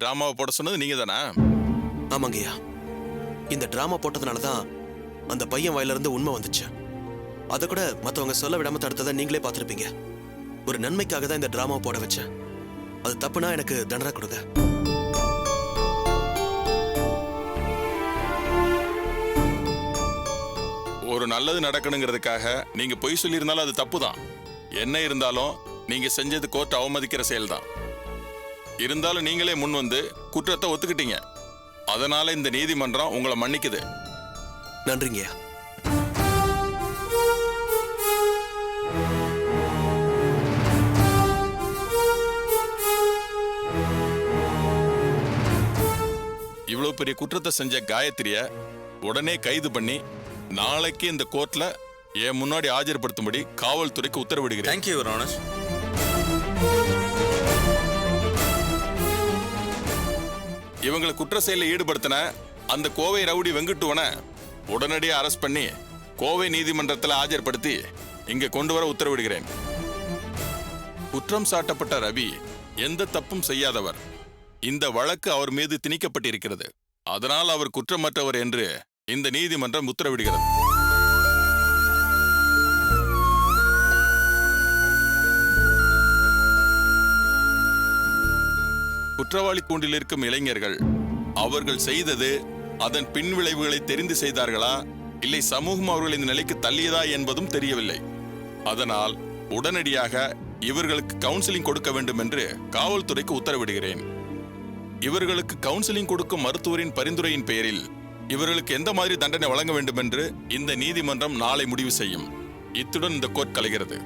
டிராமாவை போட சொன்னது நீங்க தானா? ஆமாங்கய்யா. இந்த டிராமா போட்டதுனால தான் அந்த பையன் வாயில இருந்து உண்மை வந்துச்சு. அதை கூட மற்றவங்க சொல்ல விடாம தடுத்ததை நீங்களே பார்த்துருப்பீங்க. ஒரு நன்மைக்காக தான் இந்த டிராமாவை போட வச்சேன். அது தப்புனா எனக்கு தண்டனை கொடுங்க. ஒரு நல்லது நடக்கணுங்கிறதுக்காக நீங்க பொய் சொல்லியிருந்தாலும் அது தப்பு தான். என்ன இருந்தாலும் நீங்க செஞ்சது கோர்ட் அவமதிக்கிற செயல் தான். இருந்தாலும் நீங்களே முன் வந்து குற்றத்தை ஒத்துக்கிட்டீங்க. அதனால இந்த நீதிமன்றம் உங்களை மன்னிக்குது. நன்றிங்கய்யா. இவ்வளவு பெரிய குற்றத்தை செஞ்ச காயத்ரிய உடனே கைது பண்ணி நாளைக்கு இந்த கோர்ட்ல என் முன்னாடி ஆஜர்படுத்தும்படி காவல்துறைக்கு உத்தரவிடுகிறேன். Thank you your honour. இவங்களை குற்ற செயலில் ஈடுபடுத்தின அந்த கோவை ரவுடி வெங்கட்டுவனை உடனடியாக அரெஸ்ட் பண்ணி கோவை நீதிமன்றத்தில் ஆஜர்படுத்தி இங்க கொண்டு வர உத்தரவிடுகிறேன். குற்றம் சாட்டப்பட்ட ரவி எந்த தப்பும் செய்யாதவர். இந்த வழக்கு அவர் மீது திணிக்கப்பட்டிருக்கிறது. அதனால் அவர் குற்றமற்றவர் என்று இந்த நீதிமன்றம் உத்தரவிடுகிறது. குற்றவாளி கூண்டில் இருக்கும் இளைஞர்கள் அவர்கள் செய்தது அதன் பின்விளைவுகளை தெரிந்து செய்தார்களா இல்லை சமூகம் அவர்கள் இந்த நிலைக்கு தள்ளியதா என்பதும் தெரியவில்லை. அதனால் உடனடியாக இவர்களுக்கு கவுன்சிலிங் கொடுக்க வேண்டும் என்று காவல்துறைக்கு உத்தரவிடுகிறேன். இவர்களுக்கு கவுன்சிலிங் கொடுக்கும் மருத்துவரின் பரிந்துரையின் பெயரில் இவர்களுக்கு எந்த மாதிரி தண்டனை வழங்க வேண்டும் என்று இந்த நீதிமன்றம் நாளை முடிவு செய்யும். இத்துடன் இந்த கோர்ட் கலைகிறது.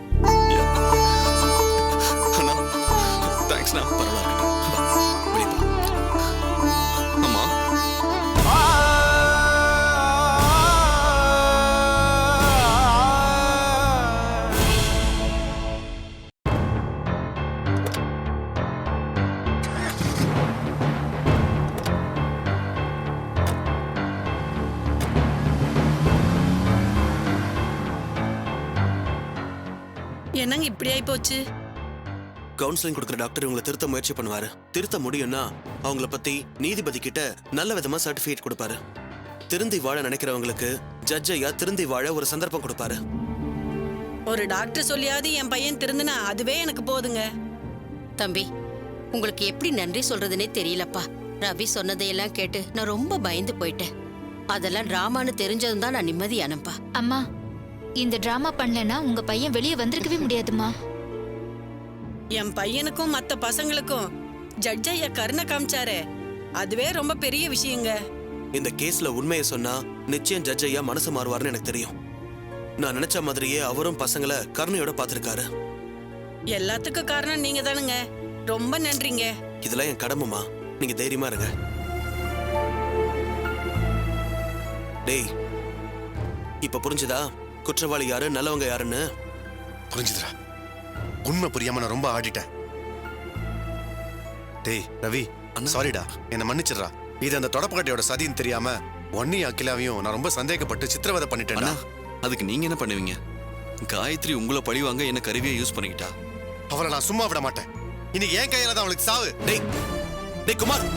என்னங்க இப்படி ஆயி போச்சு? கவுன்சிலிங் கொடுக்குற டாக்டர் உங்களை திருத்த முயற்சி பண்ணுவாரு. திருத்த முடியும்னா அவங்கள பத்தி நீதிபதி கிட்ட நல்ல விதமா சர்டிபிகேட் கொடுப்பாரு. திருந்தி வாழ நினைக்கிறவங்களுக்கு ஜட்ஜ் ஐயா திருந்தி வாழ ஒரு சந்தர்ப்பம் கொடுப்பாரு. ஒரு டாக்டர் சொல்லியாவது என் பையன் திருந்தினா அதுவே எனக்கு போதுங்க. தம்பி, உங்களுக்கு எப்படி நன்றி சொல்றதுன்னே தெரியலப்பா. ரவி சொன்னதையெல்லாம் கேட்டு நான் ரொம்ப பயந்து போயிட்டேன். அதெல்லாம் டிராமான்னு தெரிஞ்சதும் தான் நான் நிம்மதியானப்பா. அம்மா, இந்த டிராமா பண்ணலன்னா உங்க பையன் வெளியே வந்திருக்கவே முடியாதுமா. என் பையனுக்கும் மத்த பசங்களுக்கும் ஜட்ஜ் ஐயா கருணை காமிச்சாரே, அதுவே ரொம்ப பெரிய விஷயங்க. இந்த கேஸ்ல உண்மையை சொன்னா நிச்சயம் ஜட்ஜ் ஐயா மனசு மாறுவார்னு எனக்கு தெரியும். நான் நினைச்ச மாதிரியே அவரும் பசங்களை கருணையோட பார்த்திருக்காரு. எல்லாத்துக்கும் காரணம் நீங்க தானுங்க. ரொம்ப நன்றிங்க. இதெல்லாம் என் கடமைமா. நீங்க தைரியமா இருங்க. டேய், இப்ப புரிஞ்சுதா குற்றவாளி யாரு நல்லவங்க யாருன்னு? புரிஞ்சுதுடா. உண்மை புரியாம நான் ரொம்ப ஆடிட்டேன். டேய் ரவி, சாரிடா, என்ன மன்னிச்சிடுறா. இது அந்த தொடப்பக்கட்டையோட சதின்னு தெரியாம ஒன்னையும் அகிலாவையும் நான் ரொம்ப சந்தேகப்பட்டு சித்திரவதை பண்ணிட்டேன்னா. அதுக்கு நீங்க என்ன பண்ணுவீங்க? காயத்ரி உங்களை பழிவாங்க என்ன கருவியை யூஸ் பண்ணிக்கிட்டா. அவளை நான் சும்மா விட மாட்டேன். இன்னைக்கு என் கையில தான் அவளுக்கு சாவு. டேய் டேய் குமார்,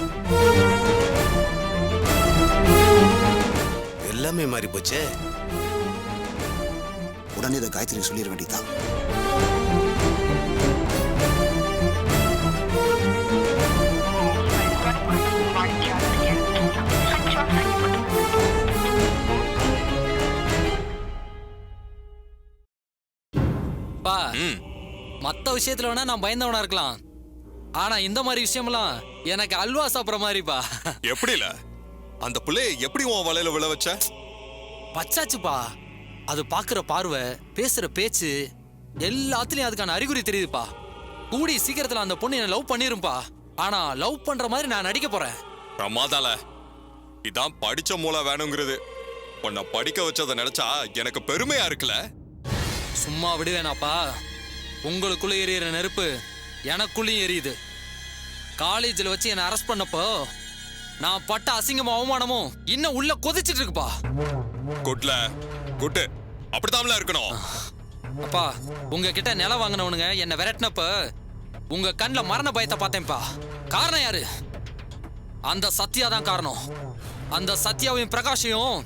எல்லாமே மாறி போச்சே. உடனே இதை காயத்ரி சொல்லிட வேண்டியதான். மத்த விஷயத்துல வேணா நான் பயந்தவனா இருக்கலாம். ஆனா இந்த மாதிரி விஷயம்லாம் எனக்கு அல்வா சாப்பிட்ற மாதிரிப்பா. எப்படி இல்ல? அந்த பிள்ளைய எப்படி உன் வலையில விழ வச்ச? பச்சாச்சுப்பா. அது பாக்குற பார்வை, பேசுற பேச்சு எல்லாத்துலயும் அதுக்கான அறிகுறி தெரியுதுப்பா. கூடி சீக்கிரத்துல அந்த பொண்ணு என்ன லவ் பண்ணிருப்பா. ஆனா லவ் பண்ற மாதிரி நான் நடிக்க போறேன். பிரமாதால இதான் படிச்ச மூளை வேணுங்கிறது. உன்னை படிக்க வச்சதை நினைச்சா எனக்கு பெருமையா இருக்குல்ல. சும்மா விடுவேனாப்பா. உங்களுக்குள்ள எரியிற நெருப்பு எனக்குள்ளேயும் எரியுது. காலேஜில் வச்சு என்னை அரெஸ்ட் பண்ணப்போ நான் பட்ட அசிங்கமும் அவமானமும் இன்னும் உள்ள கொதிச்சிட்டு இருக்குப்பா. குட்ல குட்டு அப்படித்தான்ல இருக்கணும். அப்பா, உங்ககிட்ட நிலம் வாங்கினவனுங்க என்ன விரட்டினப்ப உங்க கண்ணில் மரண பயத்தை பார்த்தேன்ப்பா. காரணம் யாரு? அந்த சத்யா தான் காரணம். அந்த சத்யாவையும் பிரகாஷையும்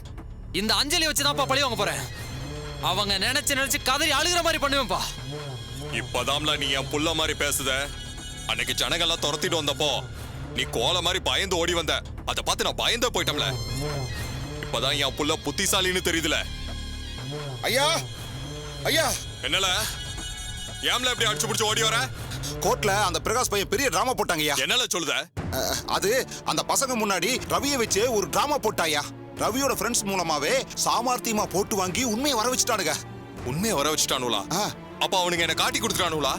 இந்த அஞ்சலி வச்சுதான்ப்பா பழி வாங்க போறேன். அவங்க நினைச்சு கதறி அழுகிற மாதிரி பண்ணுவேன்ப்பா. இப்பதாம்ல நீ என் புள்ள மாதிரி பேசுத. அன்னைக்கு ஜனங்கள்லாம் துரத்திட்டு வந்தப்போ நீ கோல மாதிரி பயந்து ஓடி வந்த. அதை பார்த்து நான் பயந்தே போயிட்டோம்ல. இப்பதான் என் புள்ள புத்திசாலின்னு தெரியுதுல. ஐயா ஐயா, என்னல ஏம்ல எப்படி அடிச்சு பிடிச்சு ஓடி வர? கோர்ட்ல அந்த பிரகாஷ் பையன் பெரிய டிராமா போட்டாங்கய்யா. என்னல சொல்லுத? அது அந்த பசங்க முன்னாடி ரவியை வச்சு ஒரு டிராமா போட்டாயா. ரவியோட ஃப்ரெண்ட்ஸ் மூலமாவே சாமர்த்தியமா போட்டு வாங்கி உண்மையை வர வச்சுட்டானுங்க. உண்மையை வர வச்சுட்டானுங்களா? அப்ப அவனுங்க என்ன காட்டி கொடுத்துட்டானுங்களா?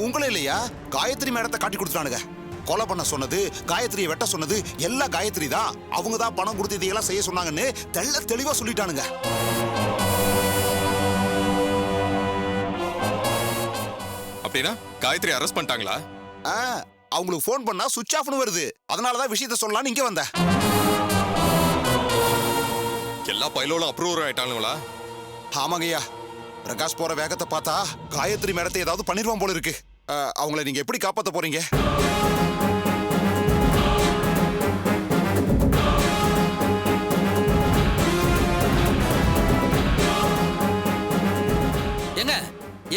உங்களே இல்லையா, காயத்ரி மேடத்தை காட்டி கொடுத்துட்டானுங்க. கொலை பண்ண சொன்னது, காயத்ரியை வெட்ட சொன்னது எல்லாம் காயத்ரி தான். அவங்க தான் பணம் கொடுத்து இதையெல்லாம் செய்ய சொன்னாங்கன்னு தெளிவா சொல்லிட்டானுங்க. அப்படின்னா காயத்ரி அரெஸ்ட் பண்ணிட்டாங்களா? அவங்களுக்கு ஃபோன் பண்ணா சுவிட்ச் ஆஃப்னு வருது. அதனாலதான் விஷயத்த சொல்லலாம்னு இங்க வந்தேன். எல்லா பைலோலும் அப்ரூவ் ஆயிட்டானுங்களா? ஆமாங்கய்யா, பிரகாஷ் போற வேகத்தை பார்த்தா காயத்ரி மேடத்தை ஏதாவது பண்ணிடுவான் போல இருக்கு. அவங்கள நீங்க எப்படி காப்பாத்த போறீங்க?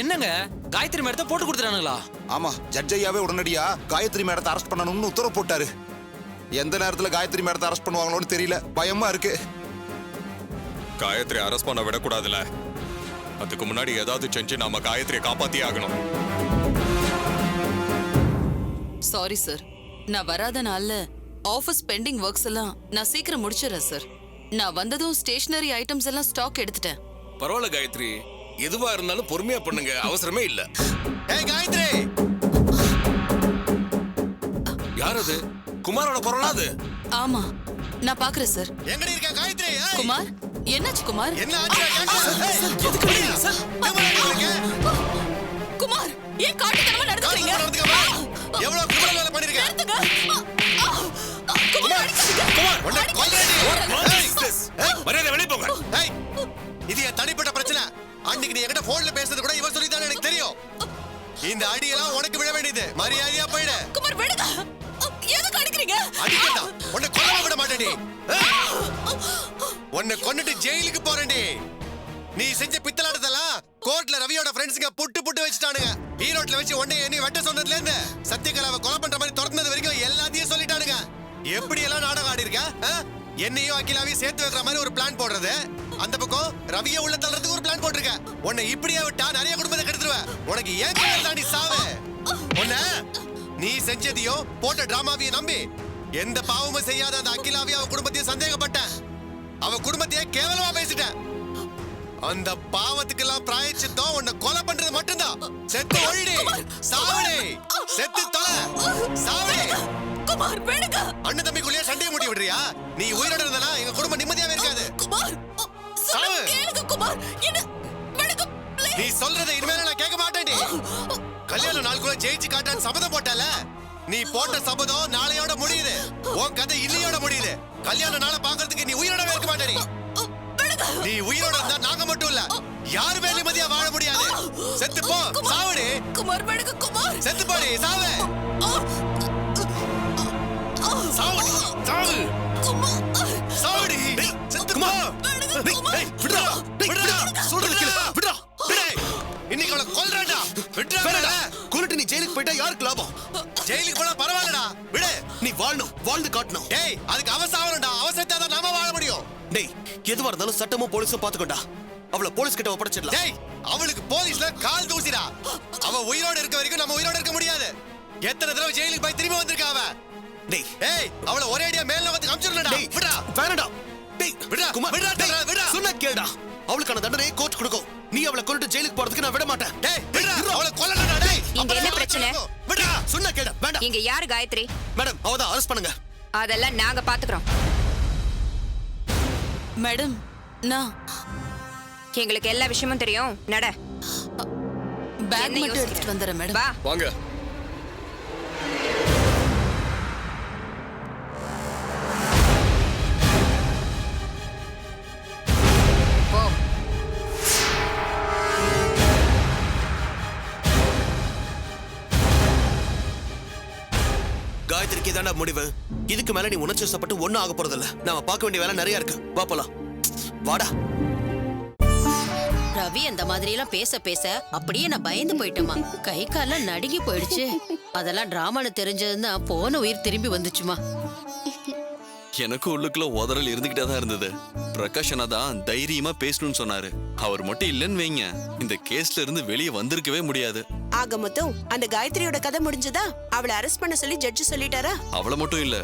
என்னங்க காயத்ரி மேடத்தை போட்டு கொடுத்துறானுங்களா? ஆமா, ஜட்ஜ் ஐயாவே உடனடியா காயத்ரி மேடத்தை அரெஸ்ட் பண்ணணும்னு உத்தரவு போட்டாரு. எந்த நேரத்துல காயத்ரி மேடத்தை அரெஸ்ட் பண்ணுவாங்களோன்னு தெரியல, பயமா இருக்கு. காயத்ரி அரெஸ்ட் பண்ண விடக்கூடாதுல. அதுக்கு முன்னாடி ஏதாவது செஞ்சு நாம காயத்ரியை காப்பாத்தியே ஆகணும். சாரி சார், நான் வராத நாள்ல ஆபீஸ் பெண்டிங் ஒர்க்ஸ் எல்லாம் நான் சீக்கிரம் முடிச்சிடறேன் சார். நான் வந்ததும் ஸ்டேஷனரி ஐட்டம்ஸ் எல்லாம் ஸ்டாக் எடுத்துட்டேன். பரவாயில்ல காயத்ரி, எதுவா இருந்தாலும் பொறுமையா பண்ணுங்க, அவசரமே இல்ல. ஏய் காயத்ரி, யார் அது? குமாரோட குரலா அது? ஆமா, நான் பாக்குறேன் சார். எங்கடி இருக்க காயத்ரி? குமார், என்னாச்சு குமார்? என்ன ஆச்சு? குமார், ஏன் காட்டுத்தனமா நடந்துக்கிறீங்க? எவ்வளவு கிரிமினல் வேலை பண்ணிருக்க? நிறுத்துங்க. குமார், மரியாதை வெளிய போங்க. இது என் தனிப்பட்ட பிரச்சனை. அன்னைக்கு நீ என்கிட்ட போன்ல பேசுறது கூட இவன் சொல்லிதான் எனக்கு தெரியும். இந்த அடியெல்லாம் உனக்கு விட வேண்டியது. மரியாதையா போயிடு. குமார் விடுங்க. எதுக்கு அடிக்கிறீங்க? அடிக்கடா, உன்னை கொல்ல விட மாட்டேன்டி. உன்னை கொன்னுட்டு ஜெயிலுக்கு போறேன்டி. நீ செஞ்ச பித்தலாட்டதெல்லாம் கோர்ட்ல ரவியோட ஃப்ரெண்ட்ஸ்ங்க புட்டு வச்சுட்டானுங்க. ஈரோட்ல வச்சு உன்னை என்னை வெட்ட சொன்னதுல இருந்து சத்யகலாவை கொலை பண்ற மாதிரி தொடர்ந்தது வரைக்கும் எல்லாத்தையும் சொல்லிட்டானுங்க. எப்படி எல்லாம் நாடகம் ஆடி இருக்க? என்னையும் அகிலாவையும் சேர்த்து வைக்கிற மாதிரி ஒரு பிளான் போடுறது. அந்த பக்கம் ரவியை உள்ள தள்ளுறதுக்கு ஒரு பிளான் போட்டிருக்க. உன்னை இப்படியே விட்டா நிறைய குடும்பத்தை கெடுத்துருவேன். உனக்கு ஏன் கையில தாண்டி சாவு? உன்னை நீ செஞ்சதையும் போட்ட டிராமாவையும் நம்பி எந்த பாவமும் செய்யாத அந்த அகிலாவையும் அவ குடும்பத்தையும் சந்தேகப்பட்டேன். அவ குடும்பத்தையே கேவலமா பேசிட்டேன். அந்த பாவத்துக்கெல்லாம் பிராயச்சித்தம் உன்னை கொலை பண்றது மட்டும்தான். செத்து ஒழிடி, சாவடி, செத்து தொலை, சாவடி. குமார் விடுங்க. அண்ணன் தம்பிக்குள்ளே சண்டையை மூட்டி விடுறியா? நீ உயிரோட இருந்தா எங்க குடும்பம் நிம்மதியாவே இருக்காது. குமார், சாவு. கேளுங்க குமார், என்ன விடுங்க. நீ சொல்றதை இனிமேல நான் கேட்க மாட்டேன்டி. கல்யாண நாளுக்குள்ள ஜெயிச்சு காட்டான்னு சபதம் போட்டல. நீ போட்ட சபதம் நாளையோட முடியுது. உன் கதை இன்னையோட முடியுது. கல்யாண நாளை பாக்குறதுக்கு நீ உயிரோடவே இருக்க மாட்டேடி. நீ உயிரோட இருந்தா நாங்க மட்டும் இல்ல, யாருமே நிம்மதியா வாழ முடியாது. செத்து போ, சாவடி. குமார் விடுங்க. குமார் செத்து போடி, சாவு. சாவு, சாவு. சாவடி, செத்து போ. விடுடா, விடுடா, சொல்றது கேளு. விடுடா, விடு. இன்னைக்கு அவளை கொல்றேன்டா. விடுடா. கொல்லிட்டு நீ ஜெயிலுக்கு போயிட்டா யாருக்கு லாபம்? ஜெயிலுக்கு போனா பரவாயில்லடா, விடு. நீ வாழணும், வாழ்ந்து காட்டணும். டேய், அதுக்கு அவ சாவணும்டா. அவ செத்தாதான் நாம வாழ முடியும். டேய், எதுவா இருந்தாலும் சட்டமும் போலீஸும் பாத்துக்கோடா. அவளை போலீஸ் கிட்ட ஒப்படைச்சிடலாம். டேய், அவளுக்கு போலீஸ்ல கால் தூசிடா. அவ உயிரோட இருக்க வரைக்கும் நம்ம உயிரோட இருக்க முடியாது. எத்தனை தடவை ஜெயிலுக்கு போய் திரும்பி வந்திருக்கா அவ. டேய், ஏய், அவளை ஒரே அடியா மேல வந்து காமிச்சிரலடா. டேய், விடுடா. வேணடா. டேய், விடுடா. குமார், விடுடா, டேய், விடுடா. சொன்னா கேளுடா. அவளுக்கான தண்டனையை கோர்ட் கொடுக்கும். நீ அவளை கொல்லிட்டு ஜெயிலுக்கு போறதுக்கு நான் விட மாட்டேன். டேய், விடுடா. அவளை கொல்லடா. டேய், இங்க என்ன பிரச்சனை? விடுடா. சொன்னா கேளு. வேண்டாம். இங்க யாரு காயத்ரி? மேடம், அவதான் அரெஸ்ட் பண்ணுங்க. அதெல்லாம் நாங்க பாத்துக்கிறோம். மேடம், நான் எங்களுக்கு எல்லா விஷயமும் தெரியும். நட. பேக் மட்டும் எடுத்துட்டு வந்துறேன் மேடம். வா. வாங்க. போ. காயத்ரி இன்னைக்கு தாண்டா முடிவு. இதுக்கு மேல நீ உணர்ச்சி வசப்பட்டு ஒண்ணும் ஆக போறதில்ல. நாம பார்க்க வேண்டிய வேலை நிறைய இருக்கு. வா போலாம். வாடா. ரவி அந்த மாதிரி எல்லாம் பேச பேச அப்படியே நான் பயந்து போயிட்டேமா. கை கால்லாம் நடுங்கி போயிடுச்சு. அதெல்லாம் டிராமான்னு தெரிஞ்சதுன்னா போன உயிர் திரும்பி வந்துச்சுமா. எனக்கு உள்ளுக்குள்ள உதறல் இருந்துகிட்டே தான் இருந்தது. பிரகாஷனா தான் தைரியமா பேசணும்னு சொன்னாரு. அவர் மட்டும் இல்லைன்னு வைங்க, இந்த கேஸ்ல இருந்து வெளியே வந்திருக்கவே முடியாது. ஆக மொத்தம் அந்த காயத்ரியோட கதை முடிஞ்சதா? அவளை அரெஸ்ட் பண்ண சொல்லி ஜட்ஜ் சொல்லிட்டாரா? அவளை மட்டும் இல்ல,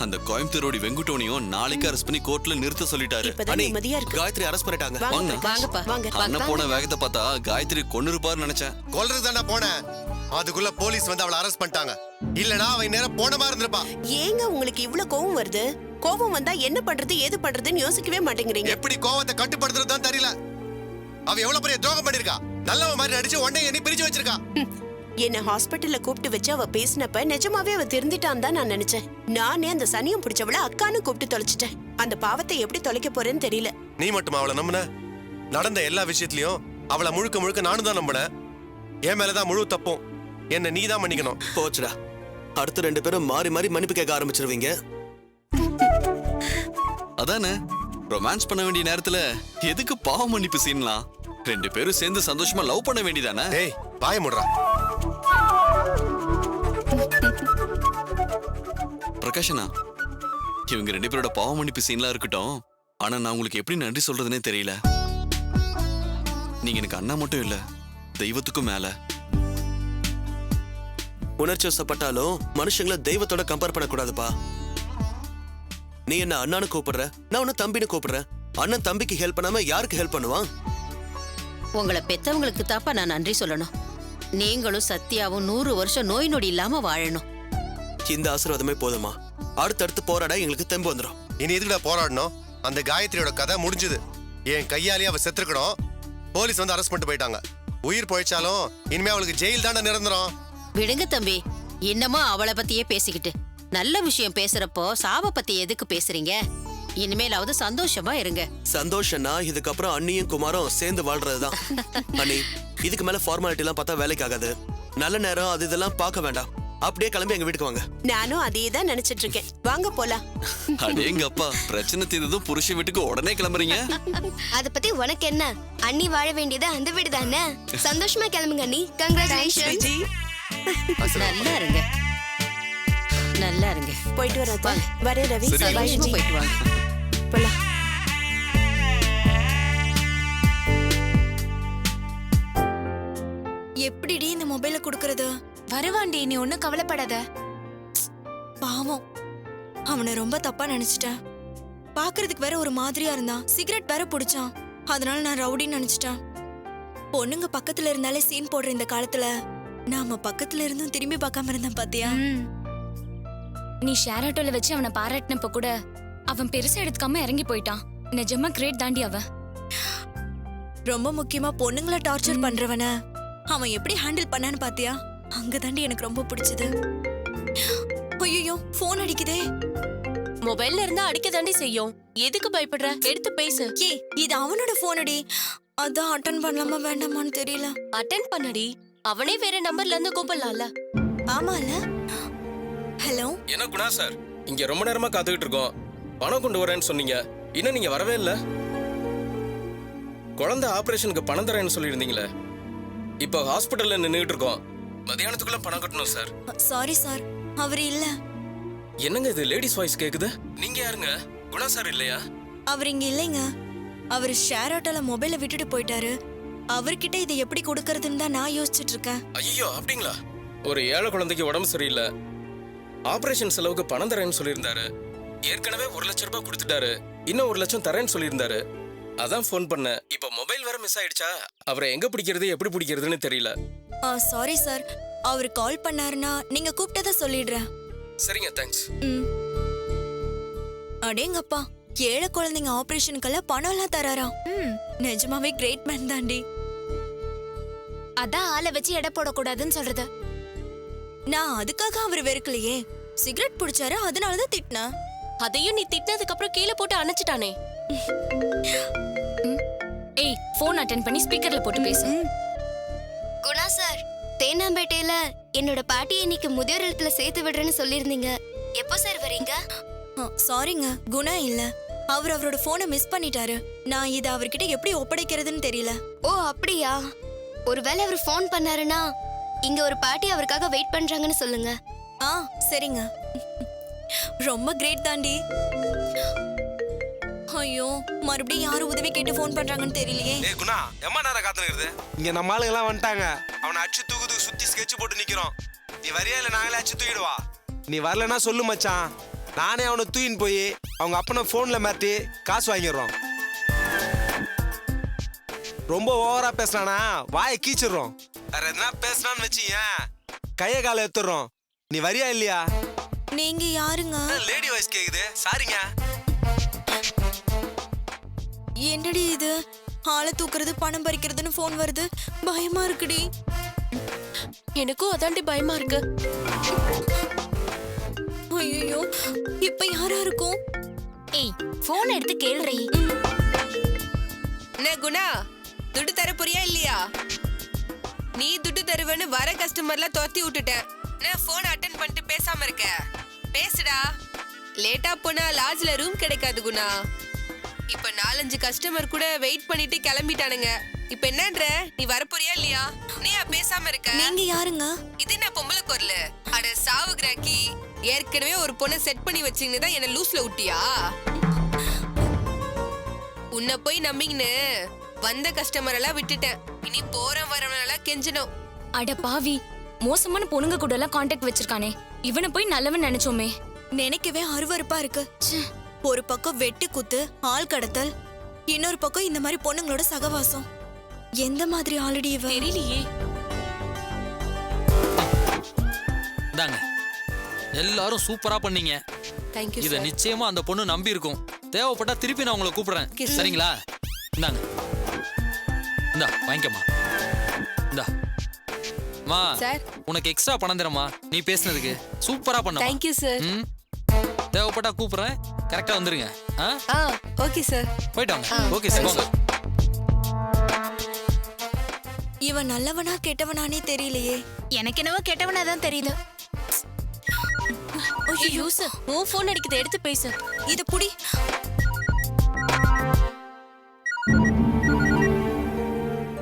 அந்த கோயம்புத்தூரோடி வெங்குட்டோனியும் நாளைக்கு அரெஸ்ட் பண்ணி கோர்ட்ல நிறுத்த சொல்லிட்டாரு. இப்பதான் நிம்மதியா இருக்கு. காயத்ரி அரெஸ்ட் பண்ணிட்டாங்க. வாங்கப்பா வாங்க. அண்ணன் போன வேகத்தை பார்த்தா காயத்ரி கொன்னிருப்பாருன்னு நினைச்சேன். கொல்றதுதானே போனேன். அதுக்குள்ள போலீஸ் வந்து அவளை அரெஸ்ட் பண்ணிட்டாங்க. இல்லனா அவ நேரம் போன மாதிரி இருந்திருப்பா. ஏங்க உங்களுக்கு இவ்ளோ கோவம் வருது? கோவம் வந்தா என்ன பண்றது ஏது பண்றதுன்னு யோசிக்கவே மாட்டேங்கிறீங்க. எப்படி கோவத்தை கட்டுப்படுத்துறதுதான் தெரியல. அவ எவ்வளவு பெரிய துரோகம் பண்ணிருக்கா. நல்லவ மாதிரி நடிச்சு உடனே என்னை பிரிச்சு வச்சிருக்கா. என்ன ஹாஸ்பிட்டல்ல கூப்பிட்டு வச்சு அவ பேசினப்ப நிஜமாவே அவ திருந்திட்டான் தான் நான் நினைச்சேன். நானே அந்த சனியம் பிடிச்சவள அக்கான்னு கூப்பிட்டு தொலைச்சிட்டேன். அந்த பாவத்தை எப்படி தொலைக்க போறேன்னு தெரியல. நீ மட்டும் அவளை நம்பின? நடந்த எல்லா விஷயத்திலயும் அவளை முழுக்க முழுக்க நானும் தான் நம்பினேன். என் மேலதான் முழு தப்பும். என்ன நீ தான் மன்னிக்கணும். போச்சுடா. அடுத்து 2 பேரும் மாறி மாறி மன்னிப்பு கேட்க ஆரம்பிச்சிருவீங்க. அதானே, ரொமான்ஸ் பண்ண வேண்டிய நேரத்துல எதுக்கு பாவ மன்னிப்பு சீன்லாம்? 2 பேரும் சேர்ந்து சந்தோஷமா லவ் பண்ண வேண்டியதானே? ஏய் வாய முடுறா. பிரகாஷனா, இவங்க 2 பேரோட பாவ மன்னிப்பு சீன்லாம் இருக்கட்டும். ஆனா நான் உங்களுக்கு எப்படி நன்றி சொல்றதுனே தெரியல. நீங்க எனக்கு அண்ணா மட்டும் இல்ல, தெய்வத்துக்கும் மேல. உணர்ச்சி வசப்பட்டாலும் மனுஷங்களை தெய்வத்தோட கம்பேர் பண்ணக்கூடாதுப்பா. நீ என்ன அண்ணான்னு கூப்பிடுற, நான் உன்ன தம்பின்னு கூப்பிடுறேன். அண்ணன் தம்பிக்கு ஹெல்ப் பண்ணாம யாருக்கு ஹெல்ப் பண்ணுவான்? உங்களை பெத்தவங்களுக்கு தாப்பா நான் நன்றி சொல்லணும். நீங்களும் சத்யாவும் 100 வருஷம் நோய் நொடி இல்லாம வாழணும். இந்த ஆசீர்வாதமே போதுமா? அடுத்தடுத்து போராட எங்களுக்கு தெம்பு வந்துடும். இனி எதுக்குடா போராடணும்? அந்த காயத்ரியோட கதை முடிஞ்சது. என் கையாலேயே அவ செத்துருக்கணும். போலீஸ் வந்து அரெஸ்ட் பண்ணிட்டு போயிட்டாங்க. உயிர் போயிச்சாலும் இனிமே அவளுக்கு ஜெயில் தானே நிரந்தரம். விடுங்க தம்பி, இன்னமும் அவளை பத்தியே பேசிக்கிட்டு. நல்ல விஷயம் பேசுறப்போ சாவ பத்தி எதுக்கு பேசுறீங்க? இனிமேலாவது சந்தோஷமா இருங்க. சந்தோஷம்னா இதுக்கப்புறம் அண்ணியும் குமாரும் சேர்ந்து வாழ்றதுதான். அண்ணி, இதுக்கு மேல ஃபார்மாலிட்டி எல்லாம் பார்த்தா வேலைக்கு ஆகாது. நல்ல நேரம் அது இதெல்லாம் பார்க்க வேண்டாம். அப்படியே கிளம்பி எங்க வீட்டுக்கு வாங்க. நானும் அதே தான் நினைச்சிட்டு இருக்கேன். வாங்க போலாம். அடேங்கப்பா, பிரச்சனை தீர்ந்ததும் புருஷன் வீட்டுக்கு உடனே கிளம்புறீங்க. அத பத்தி உனக்கு என்ன? அண்ணி வாழ வேண்டியது அந்த வீடு தானே. சந்தோஷமா கிளம்புங்க அண்ணி. கங்க்ராச்சுலேஷன்ஸ். நல்லா இருங்க, நல்லா இருங்க. போயிட்டு வரேன். வரேன் ரவி. சந்தோஷமா போயிட்டு வாங்க. போலாம். எப்படிடி இந்த மொபைல குடுக்கறது? வருவாண்டி, நீ ஒன்னும் கவலைப்படாத. பாவம், அவனை ரொம்ப தப்பா நினைச்சிட்டேன். பாக்குறதுக்கு வேற ஒரு மாதிரியா இருந்தான். சிகரெட் வேற புடிச்சான். அதனால நான் ரவுடின்னு நினைச்சிட்டேன். பொண்ணுங்க பக்கத்துல இருந்தாலே சீன் போடுற இந்த காலத்துல நாம பக்கத்துல இருந்தும் திரும்பி பார்க்காம இருந்தேன் பாத்தியா? நீ ஷேர் ஆட்டோல வச்சு அவனை பாராட்டினப்ப கூட அவன் பெருசா எடுத்துக்காம இறங்கி போயிட்டான். நிஜமா கிரேட் தாண்டி அவன். ரொம்ப முக்கியமா பொண்ணுங்களை டார்ச்சர் பண்றவன அவன் எப்படி ஹேண்டில் பண்ணான்னு பாத்தியா? அங்க தாண்டி எனக்கு ரொம்ப பிடிச்சது. ஐயோ, போன் அடிக்குதே. மொபைல்ல இருந்தா அடிக்க தாண்டி செய்யும். எதுக்கு பயப்படுற? எடுத்து பேசு. ஏய், இது அவனோட போன் அடி. அதான் அட்டெண்ட் பண்ணலாமா வேண்டாமான்னு தெரியல. அட்டெண்ட் பண்ணடி. அவனே வேற நம்பர்ல இருந்து கூப்பிடலாம்ல. ஆமால. ஹலோ. என்ன குணா சார், இங்க ரொம்ப நேரமா காத்துக்கிட்டு இருக்கோம். பணம் கொண்டு வரேன்னு சொன்னீங்க, இன்னும் நீங்க வரவே இல்ல. குழந்தை ஆபரேஷனுக்கு பணம் தரேன்னு சொல்லியிருந்தீங்களே, இப்போ ஹாஸ்பிட்டல்ல நின்றுட்டு இருக்கோம். மதியானத்துக்குள்ள பணம் கட்டணும் சார். சாரி சார், அவர் இல்ல. என்னங்க இது லேடிஸ் வாய்ஸ் கேக்குது? நீங்க யாருங்க? குணா சார் இல்லையா? அவர் இங்க இல்லைங்க. அவர் ஷேர் ஆட்டோல மொபைலை விட்டுட்டு போயிட்டாரு. அவர்கிட்ட இதை எப்படி கொடுக்கறதுன்னு தான் நான் யோசிச்சுட்டு இருக்கேன். ஐயோ, அப்படிங்களா? ஒரு ஏழை குழந்தைக்கு உடம்பு சரியில்லை, ஆபரேஷன் செலவுக்கு பணம் தரேன்னு சொல்லியிருந்தாரு. ஏற்கனவே 1 லட்சம் ரூபாய் கொடுத்துட்டாரு. இன்னும் 1 லட்சம் தரேன்னு சொல்லியிருந்தாரு. அதான் ஃபோன் பண்ணேன். இப்போ மொபைல் வேற மிஸ் ஆயிடுச்சா? அவரை எங்க பிடிக்கிறது எப்படி பிடிக்கிறதுன்னு தெரியல. சாரி சார், அவர் கால் பண்ணாருன்னா நீங்க கூப்பிட்டதை சொல்லிடுறேன். சரிங்க, தேங்க்ஸ். அடேங்கப்பா, ஏழை குழந்தைங்க ஆபரேஷனுக்கெல்லாம் பணம் எல்லாம் தராராம். நிஜமாவே கிரேட் மேன் தாண்டி. அதான் ஆளை வச்சு எடை போடக்கூடாதுன்னு சொல்றது. நான் அதுக்காக அவர் வெறுக்கலையே. சிகரெட் பிடிச்சாரு, அதனாலதான் திட்டினேன். அதையும் நீ திட்டினதுக்கு அப்புறம் கீழே போட்டு அணைச்சிட்டானே. ஏய், போன் அட்டெண்ட் பண்ணி ஸ்பீக்கர்ல போட்டு பேசு. குணா சார், தேனாம்பேட்டையில என்னோட பாட்டியை இன்னைக்கு முதியோர் இல்லத்துல சேர்த்து விடுறேன்னு சொல்லியிருந்தீங்க. எப்போ சார் வரீங்க? சாரிங்க, குணா இல்ல. அவர் அவரோட போனை மிஸ் பண்ணிட்டாரு. நான் இதை அவர்கிட்ட எப்படி ஒப்படைக்கிறதுன்னு தெரியல. ஓ அப்படியா? ஒருவேளை அவர் ஃபோன் பண்ணாருன்னா இங்க ஒரு பாட்டி அவருக்காக வெயிட் பண்றாங்கன்னு சொல்லுங்க. சரிங்க. ரொம்ப கிரேட் தாண்டி. ஐயோ, மறுபடியும் யாரு உதவி கேட்டு ஃபோன் பண்றாங்கன்னு தெரியலையே. ஏய் குணா, எம்மா நேரம் காத்துனுக்குது? இங்க நம்ம ஆளுங்க எல்லாம் வந்துட்டாங்க. அவனை அச்சு தூக்குதுக்கு சுத்தி ஸ்கெட்ச் போட்டு நிக்கிறோம். நீ வரியா இல்ல நாங்களே அச்சு தூக்கிடுவா? நீ வரலன்னா சொல்லு மச்சான், நானே அவனை தூக்கின்னு போய் அவங்க அப்பனை போன்ல மாட்டி காசு வாங்கிடுறோம். ரொம்ப ஓவரா பேசினானா வாயை கீச்சிடுறோம். வேற எதுனா பேசினான்னு வச்சுங்க கையை காலை எடுத்துடுறோம். நீ வரியா இல்லையா? நீங்க யாருங்க? லேடி வாய்ஸ் கேக்குது. சாரிங்க. என்னடி இது? ஆளை தூக்குறது பணம் பறிக்கிறதுன்னு போன் வருது. பயமா இருக்குடி. எனக்கும் அதாண்டி பயமா இருக்கு. ஐயோ, இப்ப யாரா இருக்கும்? ஏய், போன் எடுத்து கேளுறீ. என்ன குணா, துட்டு தர போறியா இல்லையா? நீ துட்டு தருவேன்னு வர கஸ்டமர்லாம் துரத்தி விட்டுட்டேன். நான் போன் அட்டென்ட் பண்ணிட்டு பேசாம இருக்க. பேசுடா. லேட்டா போனா லாட்ஜ்ல ரூம் கிடைக்காது குணா. இப்ப 4-5 கஸ்டமர் கூட வெயிட் பண்ணிட்டு கிளம்பிட்டானுங்க. இப்ப என்னன்ற, நீ வரப்போறியா இல்லையா? நீயா பேசாம இருக்க? நீங்க யாருங்க? இது என்ன பொம்பளை குரல்? அட சாவு கிராக்கி, ஏற்கனவே ஒரு பொண்ணை செட் பண்ணி வச்சிங்கன்னு தான் என்ன லூஸ்ல விட்டியா? உன்னை போய் நம்பிங்கன்னு வந்த கஸ்டமர் எல்லாம் விட்டுட்டேன். இனி போற வரவனெல்லாம் கெஞ்சணும். அட பாவி, மோசமான பொண்ணுங்க கூட எல்லாம் கான்டாக்ட் வச்சிருக்கானே. இவனை போய் நல்லவன் நினைச்சோமே. நினைக்கவே அருவருப்பா இருக்கு. ஒரு பக்கம் வெட்டு குத்து, ஆள் கடத்தல், இன்னொரு பக்கம் இந்த மாதிரி பொண்ணுங்களோட சகவாசம். எந்த மாதிரி ஆல்ரெடி இவ தெரியலையே. இந்தாங்க, எல்லாரும் சூப்பரா பண்ணீங்க. தேங்க்யூ இத நிச்சயமா அந்த பொண்ணு நம்பி இருக்கும். தேவைப்பட்டா திருப்பி நான் உங்களை கூப்பிடுறேன். சரிங்களா? இந்தாங்க, இந்தா வாங்கிக்கமா. இந்தா மா, உனக்கு எக்ஸ்ட்ரா பணம் தரமா நீ பேசுனதுக்கு. சூப்பரா பண்ண. Thank you sir. தேவைப்பட்டா கூப்பிடுறேன். கரெக்டா வந்துருங்க. Okay sir. போயிட்டு வாங்க. Okay sir. இவன் நல்லவனா கெட்டவனானே தெரியலையே. எனக்கு என்னவோ கெட்டவனா தான் தெரியுது. ஐயோ சார், உன் போன் அடிக்குது, எடுத்து பேசு. இது புடி.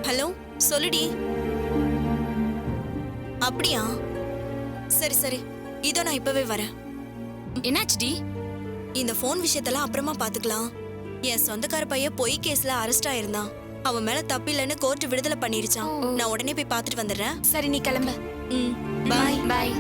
ஹலோ, சொல்லுடி. அப்படியா? சரி சரி, இதோ நான் இப்பவே வரேன். என்னாச்சுடி? இந்த போன் விஷயத்தெல்லாம் அப்புறமா பாத்துக்கலாம். என் சொந்தக்கார பையன் பொய் கேஸ்ல அரெஸ்ட் ஆயிருந்தான். அவன் மேல தப்பு இல்லைன்னு கோர்ட் விடுதலை பண்ணிருச்சான். நான் உடனே போய் பாத்துட்டு வந்துடுறேன். சரி, நீ கிளம்பு. பாய் பாய்.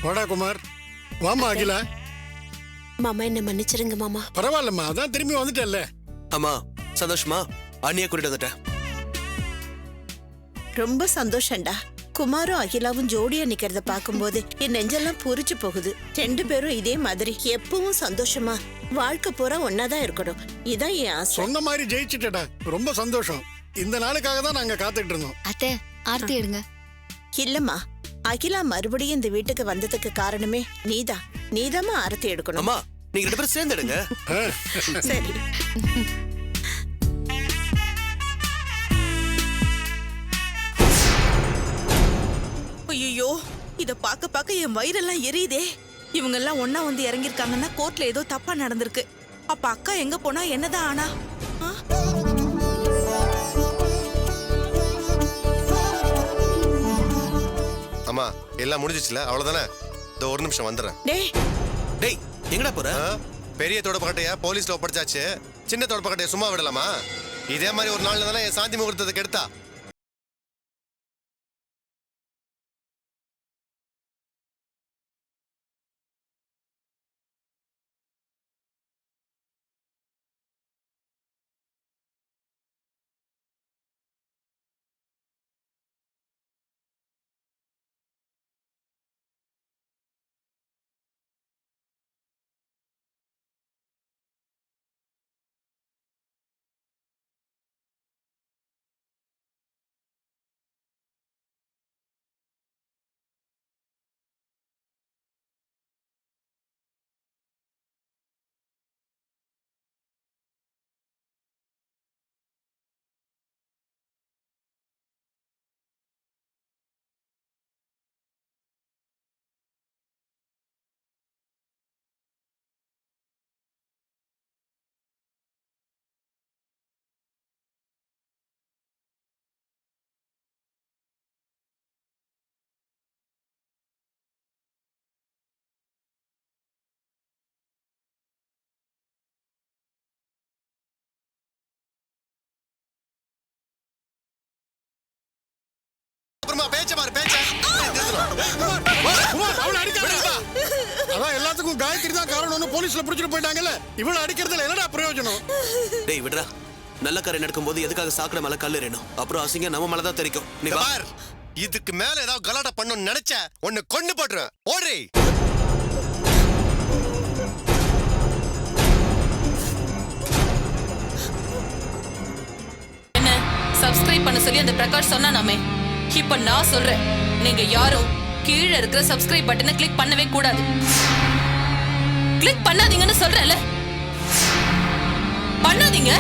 வாடா குமார், வாமா. அகிலா, மாமா என்ன மன்னிச்சிருங்க மாமா. பரவாயில்லம்மா, அதான் திரும்பி வந்துட்டல்ல. ஆமா, சந்தோஷமா அண்ணிய கூட்டிட்டு வந்துட்டேன். ரொம்ப சந்தோஷம்டா. குமாரும் அகிலாவும் ஜோடியா நிக்கிறத பாக்கும்போது என் நெஞ்செல்லாம் புரிச்சு போகுது. 2 பேரும் இதே மாதிரி எப்பவும் சந்தோஷமா வாழ்க்கை பூரா ஒன்னாதான் இருக்கணும். இதான் என் ஆசை. சொன்ன மாதிரி ஜெயிச்சுட்டடா. ரொம்ப சந்தோஷம். இந்த நாளுக்காக தான் நாங்க காத்துக்கிட்டு இருந்தோம். அத்தை, ஆர்த்தி எடுங்க. இல்லம்மா, அகிலா மறுபடியும் இந்த வீட்டுக்கு வந்ததுக்கு காரணமே நீதான். நீதாம்மா ஆரத்தி எடுக்கணும். அம்மா, நீங்க 2 பேரும் சேர்ந்து எடுங்க. சரி. ஐயோ, இத பாக்க என் வயிறெல்லாம் எரியுதே. இவங்க எல்லாம் ஒன்னா வந்து இறங்கிருக்காங்கன்னா கோர்ட்ல ஏதோ தப்பா நடந்திருக்கு. அப்ப அக்கா எங்க போனா என்னதான் ஆனா? அம்மா, எல்லாம் முடிஞ்சிச்சுல, அவ்வளவுதானே? இந்த ஒரு நிமிஷம் வந்துடுறேன். டேய், எங்கடா போற? பெரிய தொடப்பக்கட்டைய போலீஸ்ல ஒப்படைச்சாச்சு. சின்ன தொடப்பக்கட்டைய சும்மா விடலாமா? இதே மாதிரி ஒரு நாள்ல தானே என் சாந்தி முகூர்த்தத்தை கெடுத்தா. அவளை அடிக்காதீங்கப்பா. அதான் எல்லாத்துக்கும் காயத்ரி தான் காரணம்னு போலீஸ்ல புடிச்சிட்டு போயிட்டாங்கல்ல. இவளை அடிக்கிறதுல என்னடா பிரயோஜனம்? டேய் விடுறா. நல்ல காரை நடக்கும்போது எதுக்காக சாக்கடை மேல கல் எறியணும்? அப்புறம் அசிங்கம் நம்ம மேல தான் தெரிக்கும். நீ வா. பார், இதுக்கு மேல ஏதாவது கலாட்டா பண்ணணும்னு நினைச்ச உன்னை கொண்டு போட்டுருவேன். ஓடி. என்ன சப்ஸ்கிரைப் பண்ண சொல்லி அந்த பிரகாஷ் சொன்னானாமே, இப்ப நான் சொல்றேன், நீங்க யாரும் கீழே இருக்கிற சப்ஸ்கிரைப் பட்டனை கிளிக் பண்ணவே கூடாது. கிளிக் பண்ணாதீங்கன்னு சொல்றேன்ல, பண்ணாதீங்க.